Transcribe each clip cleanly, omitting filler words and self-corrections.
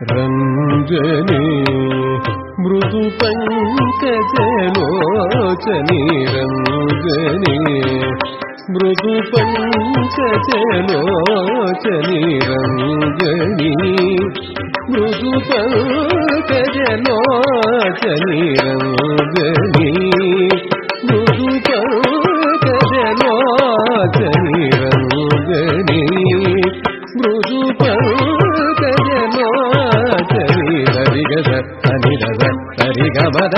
రంజని మృదు పంకజలోచని రంజని మృదు పంకజలోచని రంజని మృదు పంకజలోచని రంజని మృదు పంకజలోచని రంజని మృదు పంకజలోచని రవిగద అనిరద సరిగమద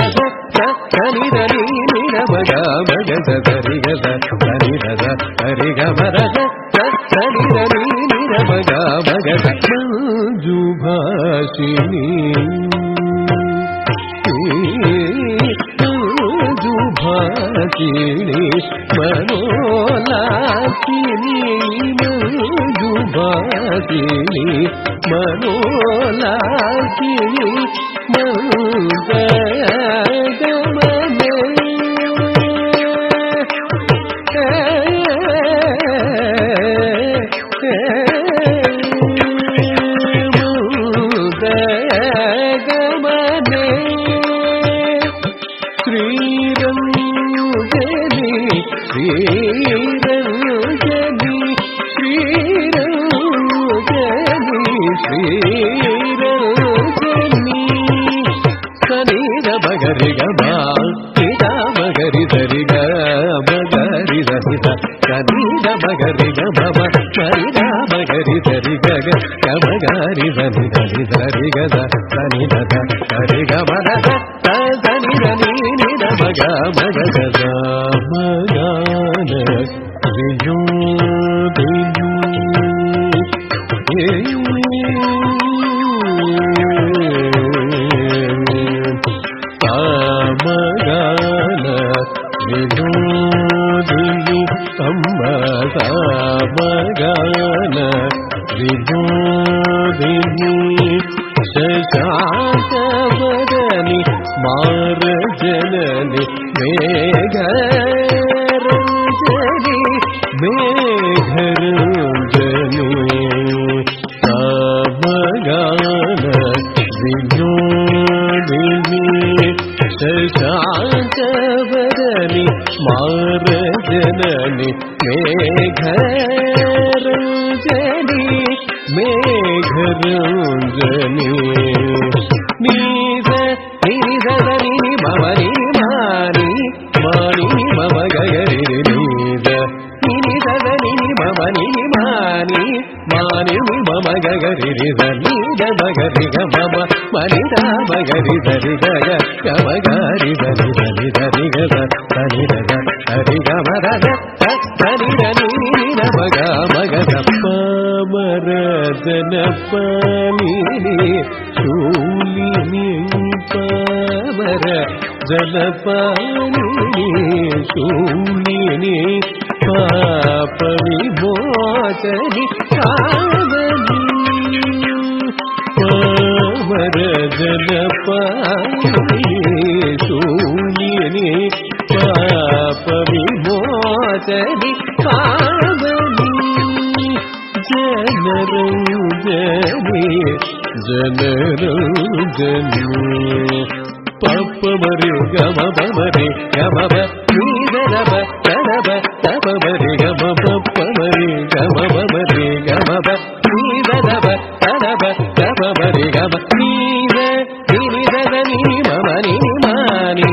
సనిదని నిరమగ మగద సరిగద అనిరద సరిగమద సనిదని నిరమగ మగద మంజుభాషిణి మంజుభాషిణి మనోలాసిని మంజుభాషిణి మనోలాసిని మంగళగమనే శ్రీరంజని శ్రీరంజని శ్రీరంజని శ్రీరంజని సనిద మగరి గమా నిద మగరి సరి గమగరి సనిద సనిద మగరి గమ సరిద మగరి సరి గగ గమగరి సని ధని సరి గద సనిద సరి గమద సనిద నిద మగ మగ మగాన విజు దిజు మగాన విజు దిజు అమ్మ మగాన విజు దిజు శశాంతవదని మారజనని మేఘరంజని మేఘరంజని సమగాన వినోదిని శశాంతవదని మారజనని మేఘరంజని మేఘరంజని నీద నిరిదని మమని మాని మాని మమ గగరి నీద నిరిదని మమని మాని మాని మమ గగరి నీద మగరి గమ మనిద మగరి ధరి గగ గమగరి ధరి ధరి ధరి గద ధని గద హరి గమద ధని ధని మగ మగ మరదన పాలిని శూలిని పామర జలపాలిని శూలిని పాప విమోచని కావని పామర జలపాలిని శూలిని పాప విమోచని కావని జనరంజని జనరంజని పప్ప మరి గమ మరి గమ నీదరబ తరబ తప మరి గమ పప్ప మరి గమ మరి గమ నీదరబ తరబ తప మరి గమ నీద నిరిదని మమని మాని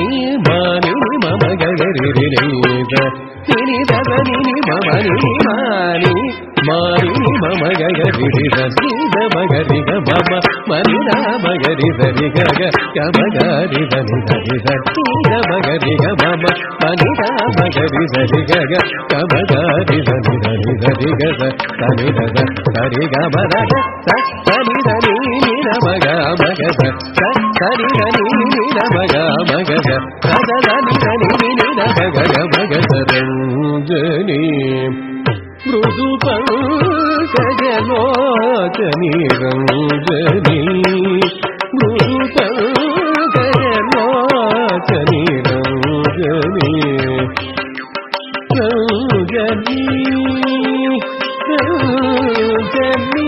మాని మమ గగరి నీద నిరిదని మమని మాని మాని మమ గగరి నీద మగరి గమ మనిద మగరి ధరి గగ గమగరి ధని ధరి ధీద మగరి గమ మనిద మగరి ధరి గగ గమగరి ధని ధరి ధరి గద ధని దద ధరి గమద ధని ధని నిర మగ మగద ధని ధని నిర మగ మగద దద ధని ధని నిర మగ మగద రంజని మృదు పంకజలోచని రంజని మృదు పంకజలోచని రంజని రంజని రంజని